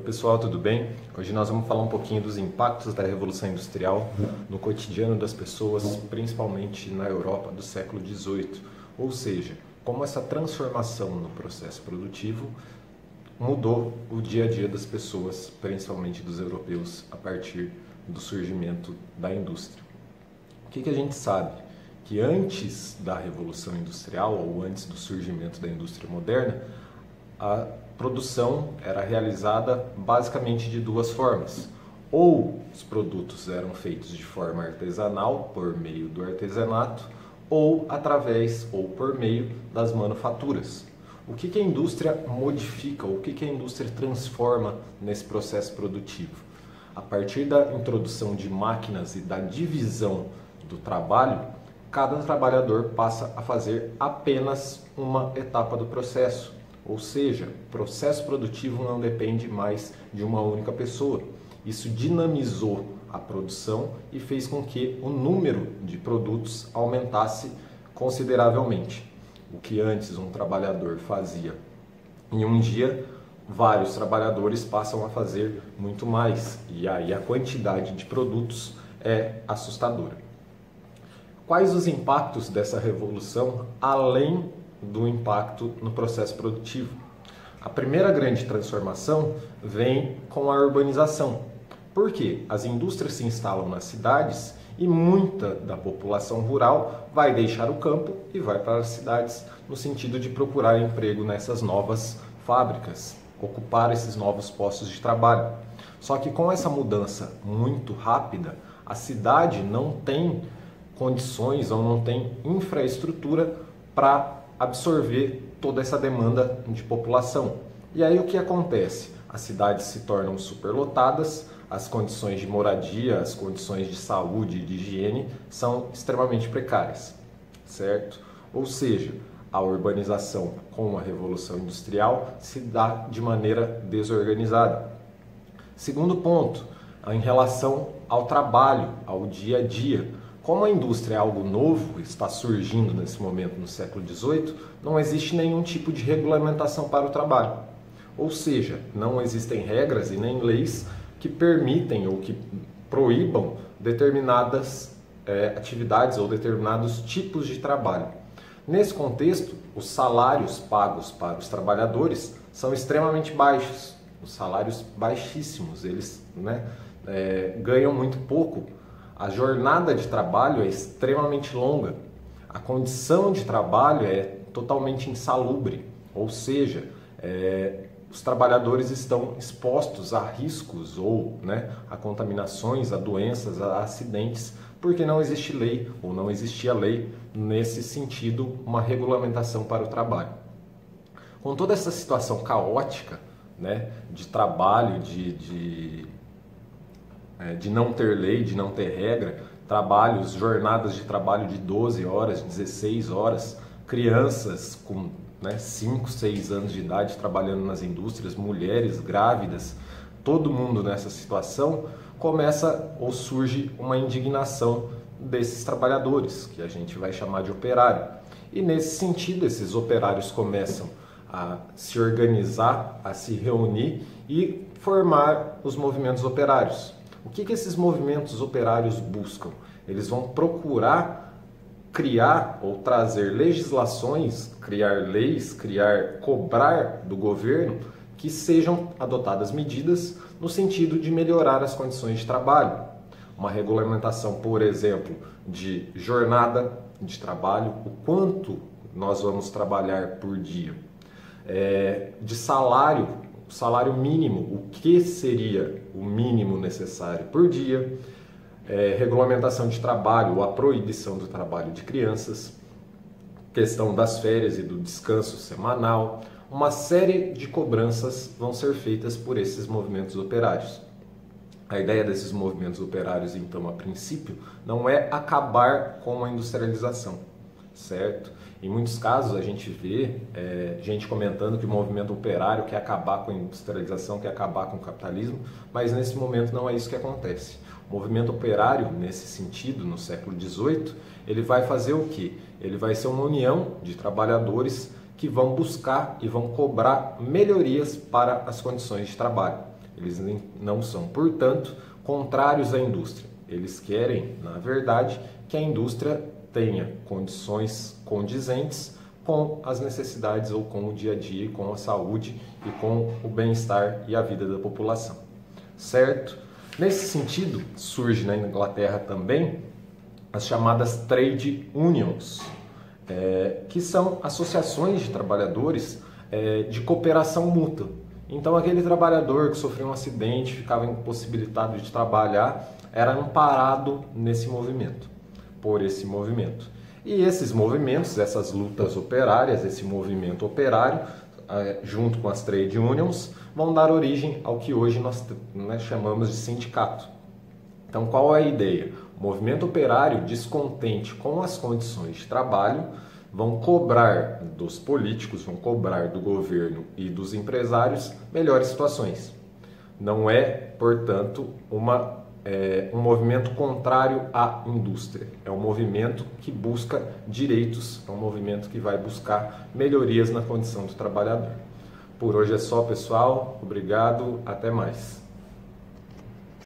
Oi pessoal, tudo bem? Hoje nós vamos falar um pouquinho dos impactos da Revolução Industrial no cotidiano das pessoas, principalmente na Europa do século XVIII. Ou seja, como essa transformação no processo produtivo mudou o dia a dia das pessoas, principalmente dos europeus, a partir do surgimento da indústria. O que a gente sabe? Que antes da Revolução Industrial, ou antes do surgimento da indústria moderna, a produção era realizada basicamente de duas formas. Ou os produtos eram feitos de forma artesanal, por meio do artesanato, ou através ou por meio das manufaturas. O que a indústria modifica, o que a indústria transforma nesse processo produtivo? A partir da introdução de máquinas e da divisão do trabalho, cada trabalhador passa a fazer apenas uma etapa do processo. Ou seja, o processo produtivo não depende mais de uma única pessoa. Isso dinamizou a produção e fez com que o número de produtos aumentasse consideravelmente. O que antes um trabalhador fazia em um dia, vários trabalhadores passam a fazer muito mais. E aí a quantidade de produtos é assustadora. Quais os impactos dessa revolução, além do impacto no processo produtivo? A primeira grande transformação vem com a urbanização. Por quê? As indústrias se instalam nas cidades e muita da população rural vai deixar o campo e vai para as cidades no sentido de procurar emprego nessas novas fábricas, ocupar esses novos postos de trabalho. Só que com essa mudança muito rápida, a cidade não tem condições ou não tem infraestrutura para absorver toda essa demanda de população. E aí o que acontece? As cidades se tornam superlotadas, as condições de moradia, as condições de saúde e de higiene são extremamente precárias, certo? Ou seja, a urbanização com a Revolução Industrial se dá de maneira desorganizada. Segundo ponto, em relação ao trabalho, ao dia a dia. Como a indústria é algo novo, está surgindo nesse momento no século XVIII, não existe nenhum tipo de regulamentação para o trabalho. Ou seja, não existem regras e nem leis que permitem ou que proíbam determinadas atividades ou determinados tipos de trabalho. Nesse contexto, os salários pagos para os trabalhadores são extremamente baixos, os salários baixíssimos, eles ganham muito pouco. A jornada de trabalho é extremamente longa, a condição de trabalho é totalmente insalubre, ou seja, os trabalhadores estão expostos a riscos ou a contaminações, a doenças, a acidentes, porque não existe lei ou não existia lei nesse sentido, uma regulamentação para o trabalho. Com toda essa situação caótica de trabalho, de não ter lei, de não ter regra, trabalhos, jornadas de trabalho de 12 horas, 16 horas, crianças com 5, 6 anos de idade trabalhando nas indústrias, mulheres grávidas, todo mundo nessa situação, começa ou surge uma indignação desses trabalhadores, que a gente vai chamar de operário. E nesse sentido, esses operários começam a se organizar, a se reunir e formar os movimentos operários. O que esses movimentos operários buscam? Eles vão procurar criar ou trazer legislações, criar leis, cobrar do governo que sejam adotadas medidas no sentido de melhorar as condições de trabalho. Uma regulamentação, por exemplo, de jornada de trabalho, o quanto nós vamos trabalhar por dia. De salário, o salário mínimo, o que seria o mínimo necessário por dia, regulamentação de trabalho ou a proibição do trabalho de crianças, questão das férias e do descanso semanal, uma série de cobranças vão ser feitas por esses movimentos operários. A ideia desses movimentos operários, então, a princípio, não é acabar com a industrialização, certo? Em muitos casos a gente vê gente comentando que o movimento operário quer acabar com a industrialização, quer acabar com o capitalismo, mas nesse momento não é isso que acontece. O movimento operário, nesse sentido, no século XVIII, ele vai fazer o quê? Ele vai ser uma união de trabalhadores que vão buscar e vão cobrar melhorias para as condições de trabalho. Eles não são, portanto, contrários à indústria. Eles querem, na verdade, que a indústria tenha condições condizentes com as necessidades ou com o dia a dia, com a saúde e com o bem-estar e a vida da população. Certo? Nesse sentido, surge na Inglaterra também as chamadas trade unions, que são associações de trabalhadores de cooperação mútua. Então, aquele trabalhador que sofreu um acidente, ficava impossibilitado de trabalhar, era amparado nesse movimento, por esse movimento. E esses movimentos, essas lutas operárias, esse movimento operário, junto com as trade unions, vão dar origem ao que hoje nós chamamos de sindicato. Então, qual é a ideia? O movimento operário, descontente com as condições de trabalho, vão cobrar dos políticos, vão cobrar do governo e dos empresários melhores situações. Não é, portanto, um movimento contrário à indústria. É um movimento que busca direitos, é um movimento que vai buscar melhorias na condição do trabalhador. Por hoje é só, pessoal. Obrigado, até mais.